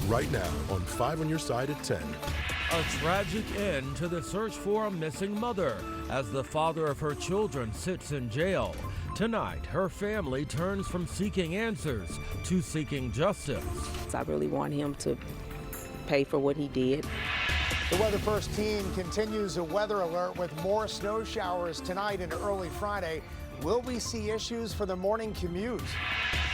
right now on 5 on your side at 10. A tragic end to the search for a missing mother as the father of her children sits in jail. Tonight, her family turns from seeking answers to seeking justice. I really want him to pay for what he did. The Weather First team continues a weather alert with more snow showers tonight and early Friday. Will we see issues for the morning commute?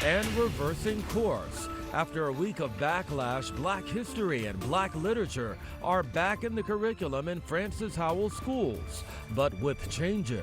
And reversing course. After a week of backlash, Black history and Black literature are back in the curriculum in Francis Howell schools, but with changes.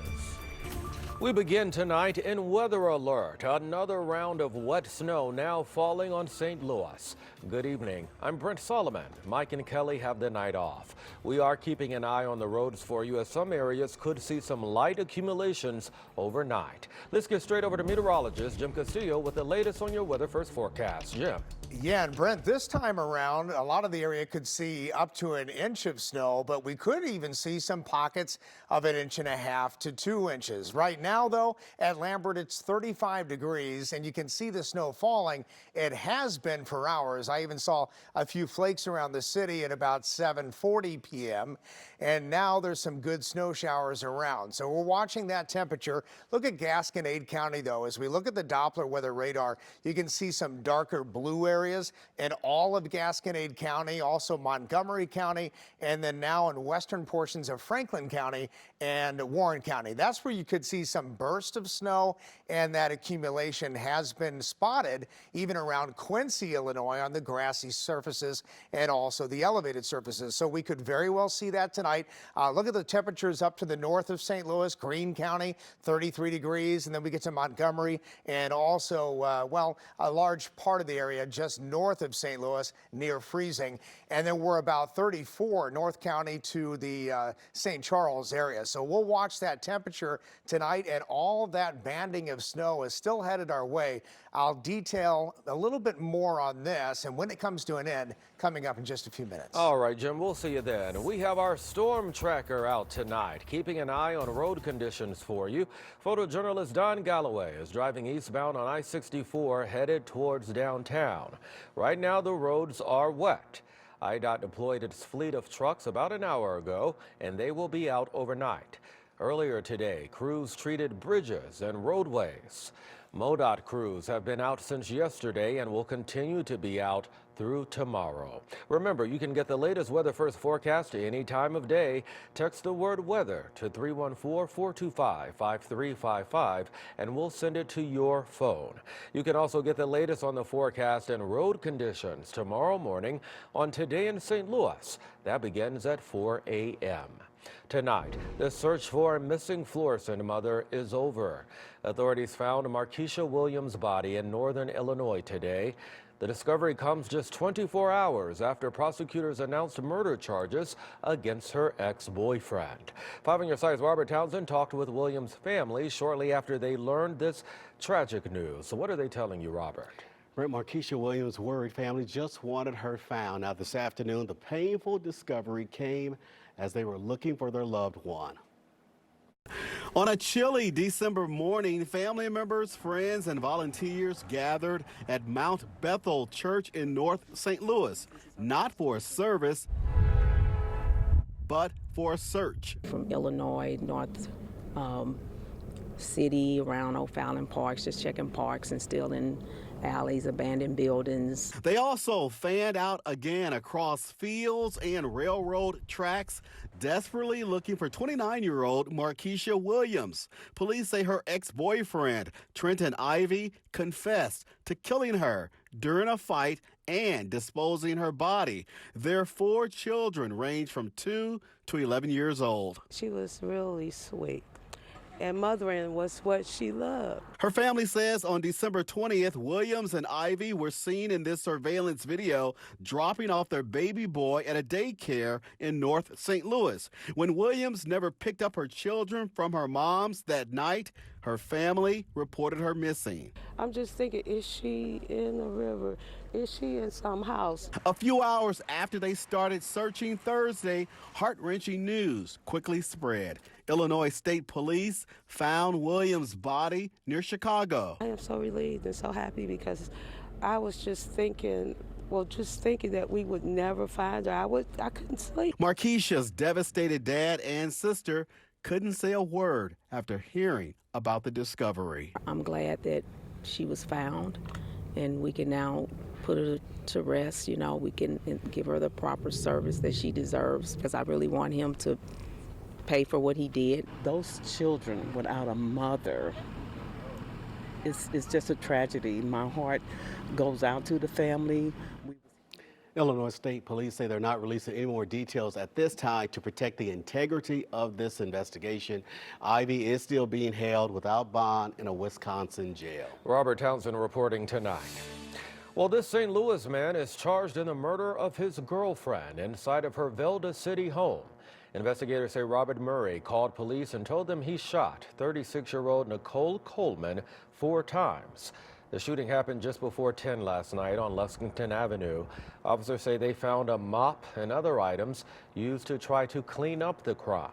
We begin tonight in weather alert. Another round of wet snow now falling on St. Louis. Good evening. I'm Brent Solomon. Mike and Kelly have the night off. We are keeping an eye on the roads for you as some areas could see some light accumulations overnight. Let's get straight over to meteorologist Jim Castillo with the latest on your Weather First forecast. Jim. Yeah, and Brent, this time around, a lot of the area could see up to an inch of snow, but we could even see some pockets of 1.5 to 2 inches. Right now, though, at Lambert, it's 35 degrees, and you can see the snow falling. It has been for hours. I even saw a few flakes around the city at about 7:40 p.m., and now there's some good snow showers around. So we're watching that temperature. Look at Gasconade County, though. As we look at the Doppler weather radar, you can see some darker blue areas in all of Gasconade County, also Montgomery County, and then now in western portions of Franklin County and Warren County. That's where you could see some burst of snow, and that accumulation has been spotted even around Quincy, Illinois, on the grassy surfaces and also the elevated surfaces. So we could very well see that tonight. Look at the temperatures up to the north of St. Louis, Greene County, 33 degrees, and then we get to Montgomery and also, well, a large part of the area just north of St. Louis near freezing. And then we're about 34 North County to the St. Charles area. So we'll watch that temperature tonight, and all that banding of snow is still headed our way. I'll detail a little bit more on this and when it comes to an end coming up in just a few minutes. All right, Jim, we'll see you then. We have our storm tracker out tonight, keeping an eye on road conditions for you. Photojournalist Don Galloway is driving eastbound on I-64 headed towards downtown. Right now, the roads are wet. IDOT deployed its fleet of trucks about an hour ago, and they will be out overnight. Earlier today, crews treated bridges and roadways. MoDOT crews have been out since yesterday and will continue to be out through tomorrow. Remember, you can get the latest Weather First forecast any time of day. Text the word weather to 314-425-5355 and we'll send it to your phone. You can also get the latest on the forecast and road conditions tomorrow morning on Today in St. Louis. That begins at 4 a.m. Tonight, the search for a missing Florissant mother is over. Authorities found Markeisha Williams' body in northern Illinois today. The discovery comes just 24 hours after prosecutors announced murder charges against her ex-boyfriend. 5 on your side's Robert Townsend talked with Williams' family shortly after they learned this tragic news. So what are they telling you, Robert? Brent, Markeisha Williams' worried family just wanted her found. Now this afternoon, the painful discovery came as they were looking for their loved one. On a chilly December morning, family members, friends, and volunteers gathered at Mount Bethel Church in North St. Louis, not for a service, but for a search. From Illinois, North City, around O'Fallon Parks, just checking parks and still in alleys, abandoned buildings. They also fanned out again across fields and railroad tracks, desperately looking for 29-year-old Markeisha Williams. Police say her ex-boyfriend, Trenton Ivy, confessed to killing her during a fight and disposing her body. Their 4 children range from 2 to 11 years old. She was really sweet, and mothering was what she loved. Her family says on December 20th, Williams and Ivy were seen in this surveillance video dropping off their baby boy at a daycare in North St. Louis. When Williams never picked up her children from her mom's that night, her family reported her missing. I'm just thinking, is she in the river? Is she in some house? A few hours after they started searching Thursday, heart-wrenching news quickly spread. Illinois State Police found Williams' body near Chicago. I am so relieved and so happy because I was just thinking Well, just thinking that we would never find her, I couldn't sleep. Markeisha's devastated dad and sister couldn't say a word after hearing about the discovery. I'm glad that she was found, and we can now put her to rest. You know, we can give her the proper service that she deserves, because I really want him to pay for what he did. Those children without a mother, it's just a tragedy. My heart goes out to the family. Illinois State Police say they're not releasing any more details at this time to protect the integrity of this investigation. Ivy is still being held without bond in a Wisconsin jail. Robert Townsend reporting tonight. Well, this St. Louis man is charged in the murder of his girlfriend inside of her Velda City home. Investigators say Robert Murray called police and told them he shot 36-year-old Nicole Coleman 4 times. The shooting happened just before 10 last night on Lexington Avenue. Officers say they found a mop and other items used to try to clean up the crime.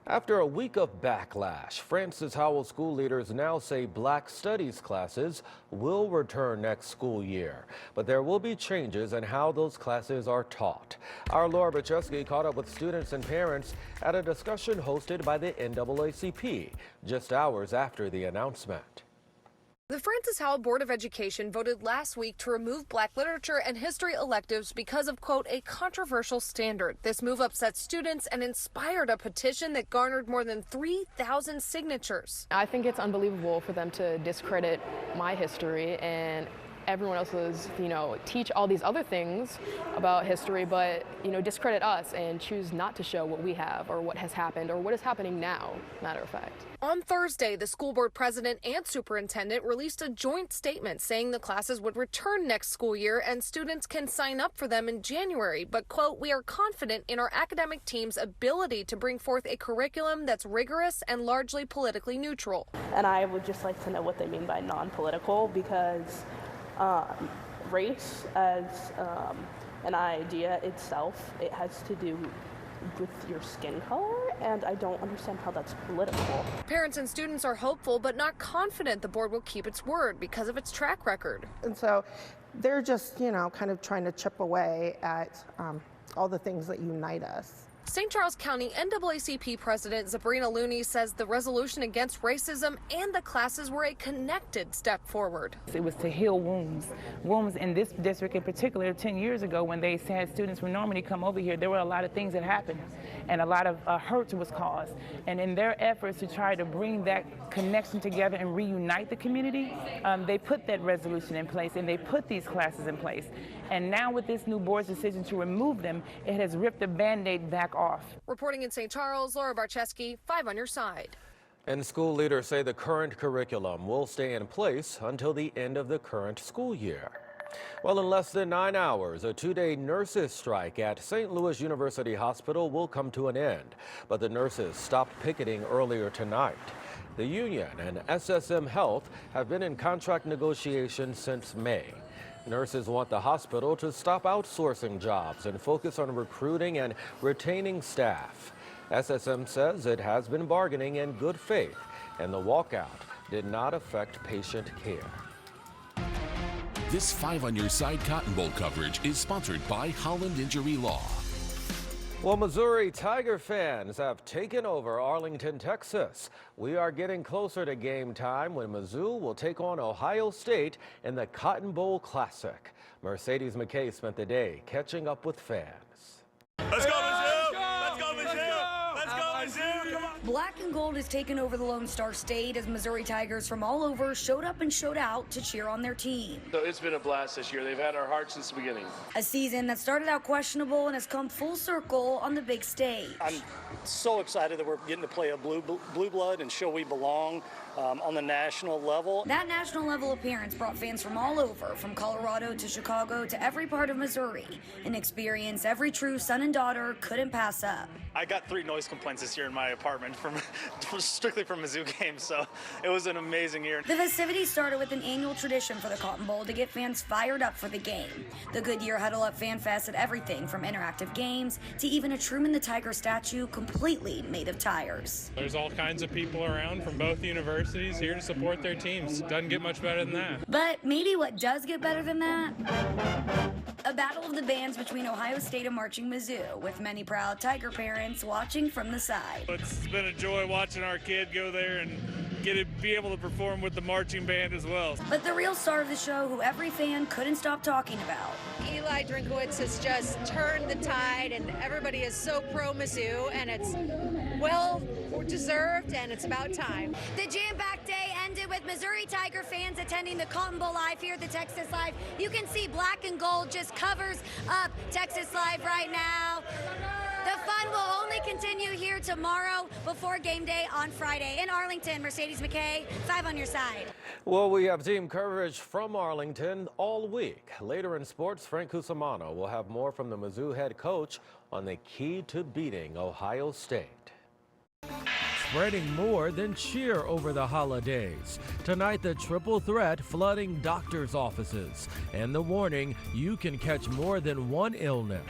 After a week of backlash, Francis Howell school leaders now say Black Studies classes will return next school year, but there will be changes in how those classes are taught. Our Laura Bacheski caught up with students and parents at a discussion hosted by the NAACP just hours after the announcement. The Francis Howell Board of Education voted last week to remove Black literature and history electives because of, quote, a controversial standard. This move upset students and inspired a petition that garnered more than 3,000 signatures. I think it's unbelievable for them to discredit my history and everyone else's, teach all these other things about history, but, discredit us and choose not to show what we have or what has happened or what is happening now, matter of fact. On Thursday, the school board president and superintendent released a joint statement saying the classes would return next school year and students can sign up for them in January. But, quote, we are confident in our academic team's ability to bring forth a curriculum that's rigorous and largely politically neutral. And I would just like to know what they mean by non-political, because race as an idea itself, it has to do with your skin color, and I don't understand how that's political. Parents and students are hopeful but not confident the board will keep its word because of its track record. And so they're just, kind of trying to chip away at all the things that unite us. St. Charles County NAACP President Sabrina Looney says the resolution against racism and the classes were a connected step forward. It was to heal wounds in this district in particular. 10 years ago, when they had students from Normandy come over here, there were a lot of things that happened and a lot of hurt was caused. And in their efforts to try to bring that connection together and reunite the community, they put that resolution in place and they put these classes in place. And now with this new board's decision to remove them, it has ripped the Band-Aid back off. Reporting in St. Charles, Laura Barcheski, 5 on your side. And school leaders say the current curriculum will stay in place until the end of the current school year. Well, in less than 9 hours, a 2-day nurses' strike at St. Louis University Hospital will come to an end. But the nurses stopped picketing earlier tonight. The union and SSM Health have been in contract negotiations since May. Nurses want the hospital to stop outsourcing jobs and focus on recruiting and retaining staff. SSM says it has been bargaining in good faith, and the walkout did not affect patient care. This 5 on Your Side Cotton Bowl coverage is sponsored by Holland Injury Law. Well, Missouri Tiger fans have taken over Arlington, Texas. We are getting closer to game time when Mizzou will take on Ohio State in the Cotton Bowl Classic. Mercedes McKay spent the day catching up with fans. Let's go, Mizzou! Let's go, Mizzou! Let's go, Mizzou! Come on! Black and gold has taken over the Lone Star State as Missouri Tigers from all over showed up and showed out to cheer on their team. So it's been a blast this year. They've had our hearts since the beginning. A season that started out questionable and has come full circle on the big stage. I'm so excited that we're getting to play a blue blood and show we belong on the national level. That national level appearance brought fans from all over, from Colorado to Chicago to every part of Missouri, an experience every true son and daughter couldn't pass up. I got 3 noise complaints this year in my apartment strictly from Mizzou games, so it was an amazing year. The festivities started with an annual tradition for the Cotton Bowl to get fans fired up for the game. The Goodyear Huddle Up Fan Fest had everything from interactive games to even a Truman the Tiger statue completely made of tires. There's all kinds of people around from both universities. universities here to support their teams. Doesn't get much better than that. But maybe what does get better than that? A battle of the bands between Ohio State and Marching Mizzou, with many proud Tiger parents watching from the side. It's been a joy watching our kid go there and be able to perform with the marching band as well. But the real star of the show, who every fan couldn't stop talking about. Eli Drinkowitz has just turned the tide, and everybody is so pro Mizzou, and it's well deserved, and it's about time. The jam-packed day ended with Missouri Tiger fans attending the Cotton Bowl Live here at the Texas Live. You can see black and gold just covers up Texas Live right now. The fun will only continue here tomorrow before game day on Friday. In Arlington, Mercedes McKay, 5 on your side. Well, we have team coverage from Arlington all week. Later in sports, Frank Cusimano will have more from the Mizzou head coach on the key to beating Ohio State. Spreading more than cheer over the holidays. Tonight, the triple threat flooding doctors' offices. And the warning, you can catch more than one illness.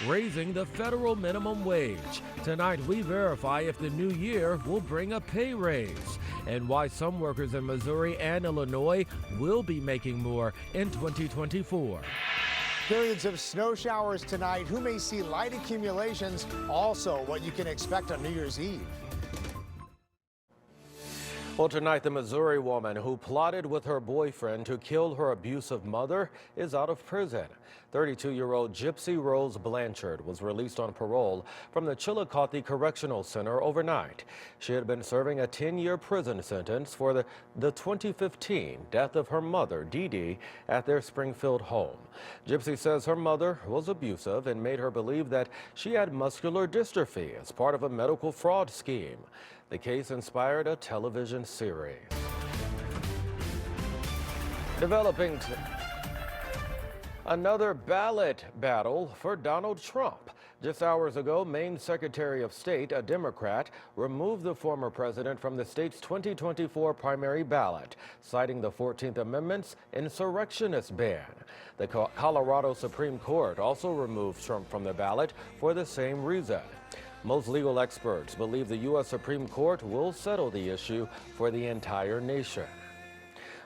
Raising the federal minimum wage. Tonight, we verify if the new year will bring a pay raise and why some workers in Missouri and Illinois will be making more in 2024. Periods of snow showers tonight. Who may see light accumulations? Also, what you can expect on New Year's Eve. Well, tonight, the Missouri woman who plotted with her boyfriend to kill her abusive mother is out of prison. 32-year-old Gypsy Rose Blanchard was released on parole from the Chillicothe Correctional Center overnight. She had been serving a 10-year prison sentence for the 2015 death of her mother, Dee Dee, at their Springfield home. Gypsy says her mother was abusive and made her believe that she had muscular dystrophy as part of a medical fraud scheme. The case inspired a television series. Developing another ballot battle for Donald Trump. Just hours ago, Maine Secretary of State, a Democrat, removed the former president from the state's 2024 primary ballot, citing the 14th Amendment's insurrectionist ban. The Colorado Supreme Court also removed Trump from the ballot for the same reason. Most legal experts believe the U.S. Supreme Court will settle the issue for the entire nation.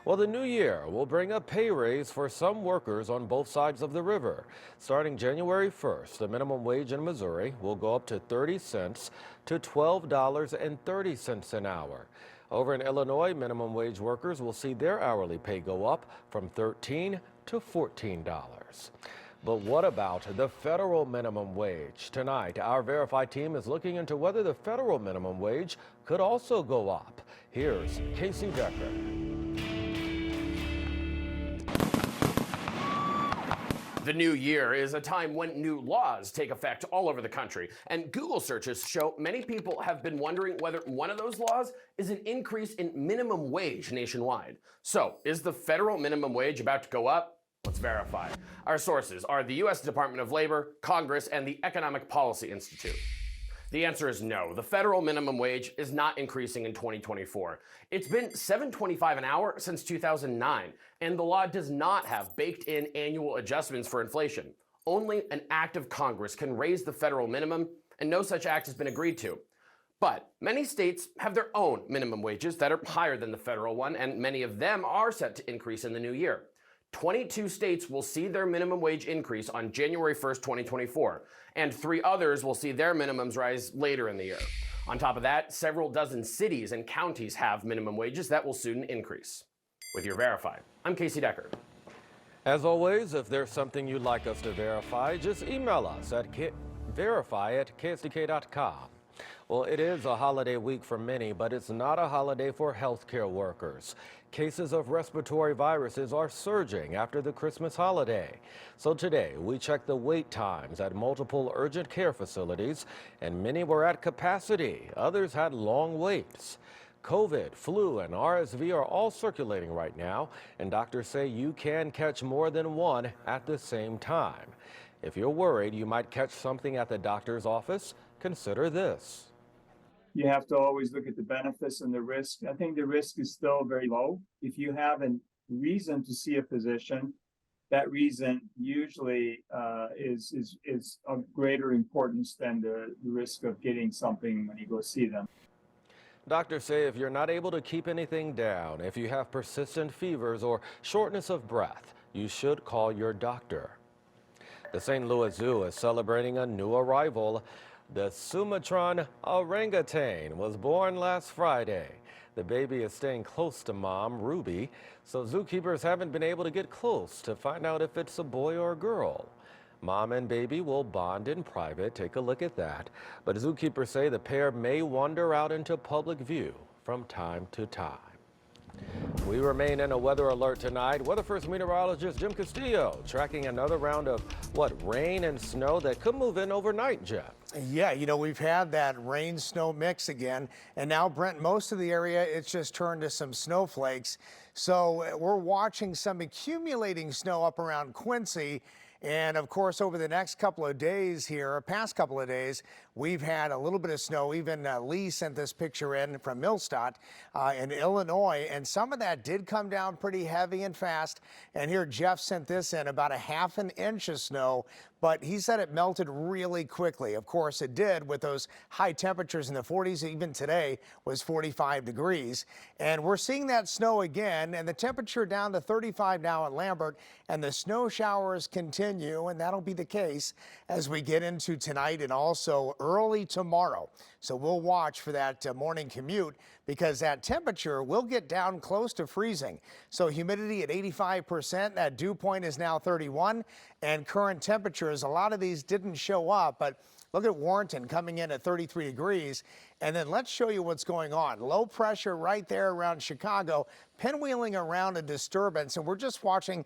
Well, the new year will bring a pay raise for some workers on both sides of the river. Starting January 1st, the minimum wage in Missouri will go up to 30 cents to $12.30 an hour. Over in Illinois, minimum wage workers will see their hourly pay go up from $13 to $14. But what about the federal minimum wage? Tonight, our Verify team is looking into whether the federal minimum wage could also go up. Here's KSDK. The new year is a time when new laws take effect all over the country, and Google searches show many people have been wondering whether one of those laws is an increase in minimum wage nationwide. So, is the federal minimum wage about to go up? Let's verify. Our sources are the U.S. Department of Labor, Congress, and the Economic Policy Institute. The answer is no. The federal minimum wage is not increasing in 2024. It's been $7.25 an hour since 2009, and the law does not have baked-in annual adjustments for inflation. Only an act of Congress can raise the federal minimum, and no such act has been agreed to. But many states have their own minimum wages that are higher than the federal one, and many of them are set to increase in the new year. 22 states will see their minimum wage increase on January 1st, 2024, and 3 others will see their minimums rise later in the year. On top of that, several dozen cities and counties have minimum wages that will soon increase. With your Verify, I'm Casey Decker. As always, if there's something you'd like us to verify, just email us at verify@ksdk.com. Well, it is a holiday week for many, but it's not a holiday for healthcare workers. Cases of respiratory viruses are surging after the Christmas holiday. So today, we checked the wait times at multiple urgent care facilities, and many were at capacity. Others had long waits. COVID, flu, and RSV are all circulating right now, and doctors say you can catch more than one at the same time. If you're worried you might catch something at the doctor's office, consider this. You have to always look at the benefits and the risk. I think the risk is still very low. If you have a reason to see a physician, that reason usually is of greater importance than the risk of getting something when you go see them. Doctors say if you're not able to keep anything down, if you have persistent fevers or shortness of breath, you should call your doctor. The St. Louis Zoo is celebrating a new arrival. The Sumatran orangutan was born last Friday. The baby is staying close to mom, Ruby, so zookeepers haven't been able to get close to find out if it's a boy or a girl. Mom and baby will bond in private. Take a look at that. But zookeepers say the pair may wander out into public view from time to time. We remain in a weather alert tonight. Weather First meteorologist Jim Castillo tracking another round of rain and snow that could move in overnight, Jim. Yeah, we've had that rain-snow mix again, and now, Brent, most of the area, it's just turned to some snowflakes. So we're watching some accumulating snow up around Quincy. And of course, over the next couple of days here, past couple of days, we've had a little bit of snow. Even Lee sent this picture in from Millstadt in Illinois, and some of that did come down pretty heavy and fast. And here Jeff sent this in, about a ½ an inch of snow, but he said it melted really quickly. Of course, it did with those high temperatures in the 40s. Even today was 45 degrees. And we're seeing that snow again, and the temperature down to 35 now at Lambert, and the snow showers continue, and that'll be the case as we get into tonight and also early tomorrow. So we'll watch for that morning commute, because that temperature will get down close to freezing. So humidity at 85%, that dew point is now 31, and current temperatures, a lot of these didn't show up, but look at Warrenton coming in at 33 degrees. And then let's show you what's going on. Low pressure right there around Chicago, pinwheeling around a disturbance, and we're just watching,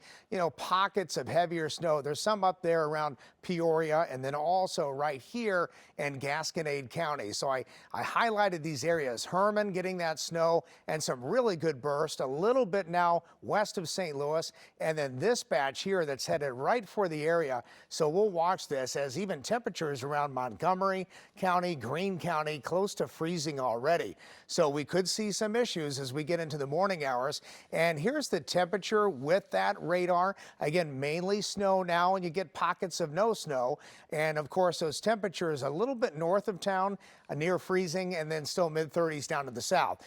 pockets of heavier snow. There's some up there around Peoria, and then also right here in Gasconade County. So I highlighted these areas. Herman getting that snow and some really good burst, a little bit now west of St. Louis, and then this batch here that's headed right for the area. So we'll watch this as even temperatures around Montgomery County, Greene County, close to freezing already. So we could see some issues as we get into the morning hours. And here's the temperature with that radar. Again, mainly snow now, and you get pockets of no snow. And of course, those temperatures a little bit north of town, near freezing, and then still mid-30s down to the south.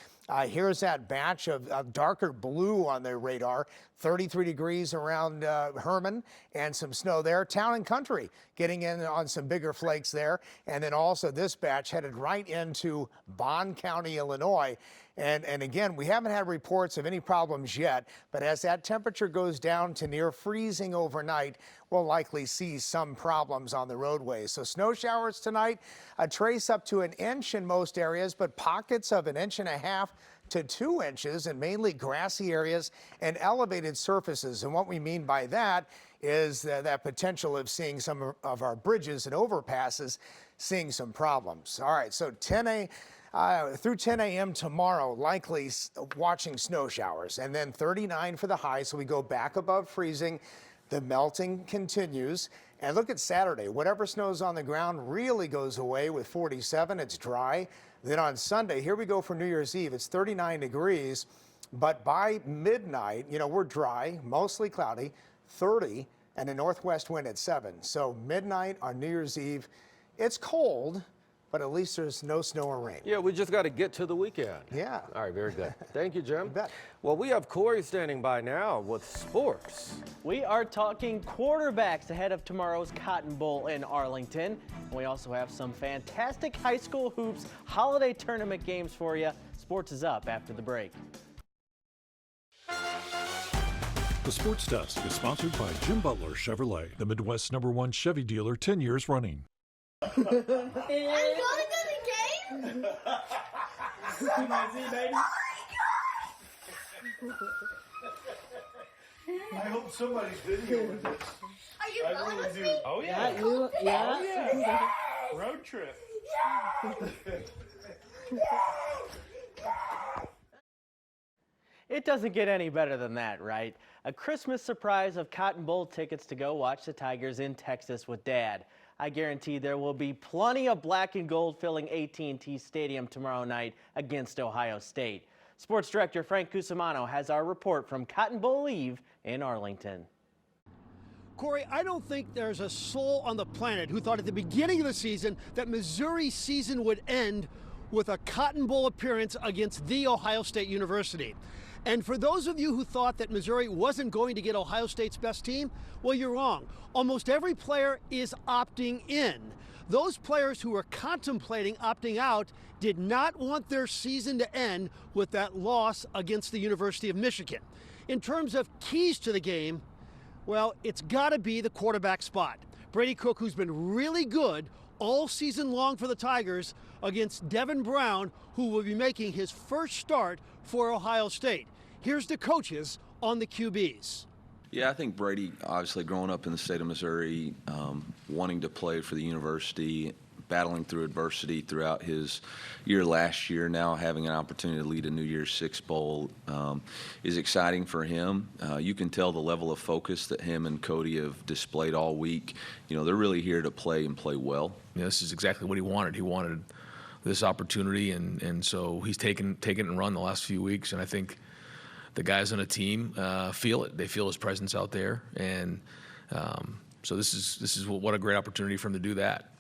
Here's that batch of darker blue on the radar, 33 degrees around Herman, and some snow there. Town and Country getting in on some bigger flakes there. And then also this batch headed right into Bond County, Illinois. And again, we haven't had reports of any problems yet, but as that temperature goes down to near freezing overnight, we'll likely see some problems on the roadways. So snow showers tonight, a trace up to 1 inch in most areas, but pockets of 1.5 inches to 2 inches in mainly grassy areas and elevated surfaces. And what we mean by that is that potential of seeing some of our bridges and overpasses seeing some problems. All right, so through 10 a.m. tomorrow, likely watching snow showers, and then 39 for the high, so we go back above freezing. The melting continues. And look at Saturday. Whatever snow's on the ground really goes away with 47. It's dry. Then on Sunday, here we go for New Year's Eve. It's 39 degrees. But by midnight, we're dry, mostly cloudy, 30, and a northwest wind at 7. So midnight on New Year's Eve, it's cold, but at least there's no snow or rain. Yeah, we just got to get to the weekend. Yeah. All right, very good. Thank you, Jim. You bet. Well, we have Corey standing by now with sports. We are talking quarterbacks ahead of tomorrow's Cotton Bowl in Arlington. We also have some fantastic high school hoops holiday tournament games for you. Sports is up after the break. The Sports Desk is sponsored by Jim Butler Chevrolet, the Midwest's #1 Chevy dealer 10 years running. I'm going to the game? Baby. I hope somebody's videoing this. Are you going with me? Oh, yeah. Yeah. Road trip. It doesn't get any better than that, right? A Christmas surprise of Cotton Bowl tickets to go watch the Tigers in Texas with Dad. I guarantee there will be plenty of black and gold filling AT&T Stadium tomorrow night against Ohio State. Sports Director Frank Cusimano has our report from Cotton Bowl Eve in Arlington. Corey, I don't think there's a soul on the planet who thought at the beginning of the season that Missouri's season would end with a Cotton Bowl appearance against The Ohio State University. And for those of you who thought that Missouri wasn't going to get Ohio State's best team, well, you're wrong. Almost every player is opting in. Those players who were contemplating opting out did not want their season to end with that loss against the University of Michigan. In terms of keys to the game, well, it's got to be the quarterback spot. Brady Cook, who's been really good all season long for the Tigers, against Devin Brown, who will be making his first start for Ohio State. Here's the coaches on the QBs. Yeah, I think Brady, obviously growing up in the state of Missouri, wanting to play for the university, battling through adversity throughout his year last year, now having an opportunity to lead a New Year's Six Bowl is exciting for him. You can tell the level of focus that him and Cody have displayed all week. You know, they're really here to play and play well. You know, this is exactly what he wanted. He wanted this opportunity, and so he's taken it and run the last few weeks, and I think the guys on the team feel it. They feel his presence out there, and so this is what a great opportunity for him to do that.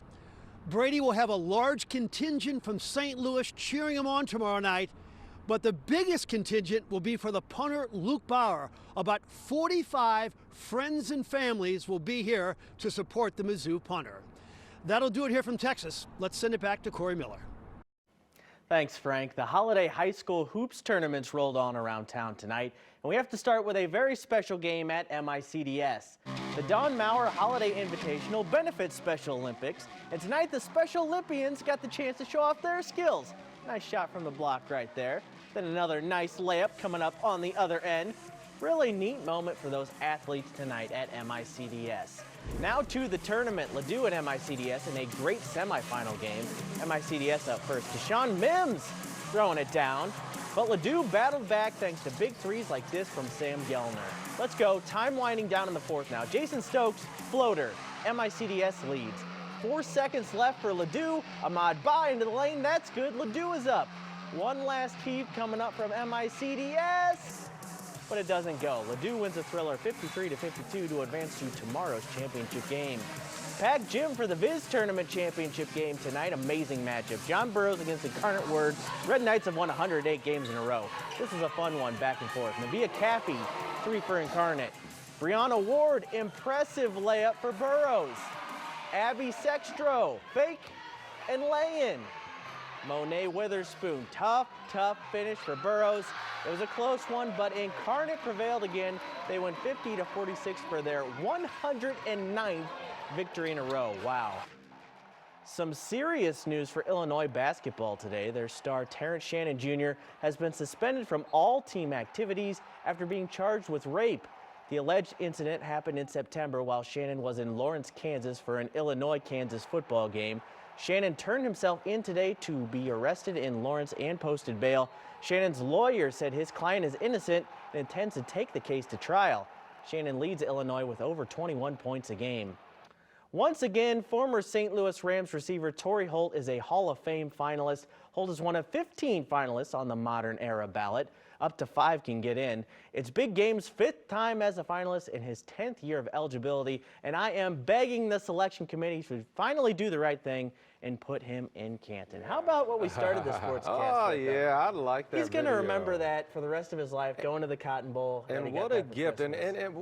Brady will have a large contingent from St. Louis cheering him on tomorrow night, but the biggest contingent will be for the punter, Luke Bauer. About 45 friends and families will be here to support the Mizzou punter. That'll do it here from Texas. Let's send it back to Corey Miller. Thanks, Frank. The holiday high school hoops tournaments rolled on around town tonight, and we have to start with a very special game at MICDS. The Don Maurer Holiday Invitational benefits Special Olympics, and tonight the Special Olympians got the chance to show off their skills. Nice shot from the block right there. Then another nice layup coming up on the other end. Really neat moment for those athletes tonight at MICDS. Now to the tournament. Ladue at MICDS in a great semifinal game. MICDS up first. Deshaun Mims throwing it down. But Ladue battled back thanks to big threes like this from Sam Gellner. Let's go. Time winding down in the fourth now. Jason Stokes, floater. MICDS leads. 4 seconds left for Ladue. Ahmad Ba into the lane. That's good. Ladue is up. One last heave coming up from MICDS. But it doesn't go. Ladue wins a thriller 53-52 to advance to tomorrow's championship game. Packed gym for the Viz Tournament Championship game tonight. Amazing matchup. John Burroughs against Incarnate Word. Red Knights have won 108 games in a row. This is a fun one, back and forth. Navia Caffey, 3 for Incarnate. Brianna Ward, impressive layup for Burroughs. Abby Sextro, fake and lay-in. Monet Witherspoon, tough finish for Burroughs. It was a close one, but Incarnate prevailed again. They win 50-46 for their 109th victory in a row. Wow. Some serious news for Illinois basketball today. Their star Terrence Shannon Jr. has been suspended from all team activities after being charged with rape. The alleged incident happened in September while Shannon was in Lawrence, Kansas for an Illinois-Kansas football game. Shannon turned himself in today to be arrested in Lawrence and posted bail. Shannon's lawyer said his client is innocent and intends to take the case to trial. Shannon leads Illinois with over 21 points a game. Once again, former St. Louis Rams receiver Torrey Holt is a Hall of Fame finalist. Holt is one of 15 finalists on the modern era ballot. Up to 5 can get in. It's Big Game's 5th time as a finalist in his 10th year of eligibility, and I am begging the selection committee to finally do the right thing and put him in Canton. How about what we started the sportscast Oh, with? yeah, I like that. He's going to video. remember that for the rest of his life, going to the Cotton Bowl. And what a gift. And at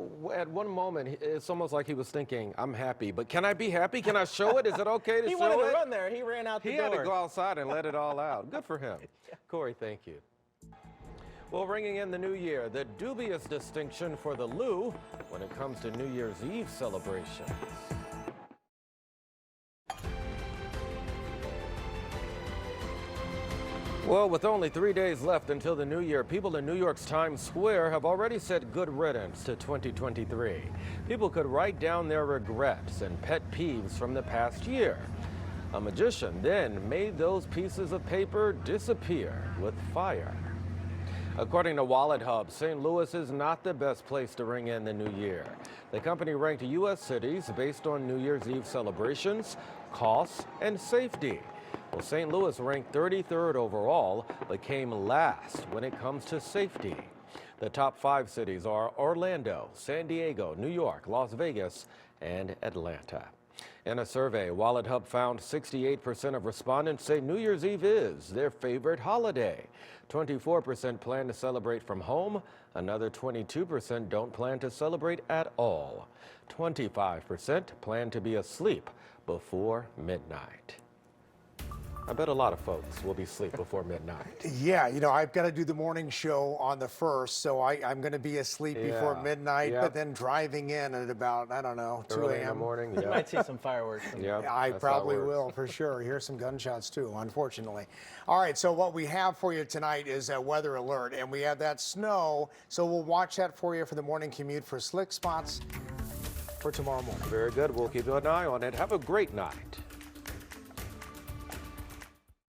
one moment, it's almost like he was thinking, I'm happy, but can I be happy? Can I show it? Is it okay to show it? He wanted to run there. He ran out the door. He had to go outside and let it all out. Good for him. Corey, thank you. Well, ringing in the new year, the dubious distinction for the Lou when it comes to New Year's Eve celebrations. Well, with only 3 days left until the new year, people in New York's Times Square have already said good riddance to 2023. People could write down their regrets and pet peeves from the past year. A magician then made those pieces of paper disappear with fire. According to Wallet Hub, St. Louis is not the best place to ring in the new year. The company ranked U.S. cities based on New Year's Eve celebrations, costs, and safety. Well, St. Louis ranked 33rd overall, but came last when it comes to safety. The top 5 cities are Orlando, San Diego, New York, Las Vegas, and Atlanta. In a survey, Wallet Hub found 68% of respondents say New Year's Eve is their favorite holiday. 24% plan to celebrate from home. Another 22% don't plan to celebrate at all. 25% plan to be asleep before midnight. I bet a lot of folks will be asleep before midnight. Yeah, you know, I've got to do the morning show on the 1st, so I'm going to be asleep before midnight, but then driving in at about, I don't know, 2 Early in the a.m. morning, You might see some fireworks. I probably will, for sure. Hear some gunshots, too, unfortunately. All right, so what we have for you tonight is a weather alert, and we have that snow, so we'll watch that for you for the morning commute for slick spots for tomorrow morning. Very good. We'll keep an eye on it. Have a great night.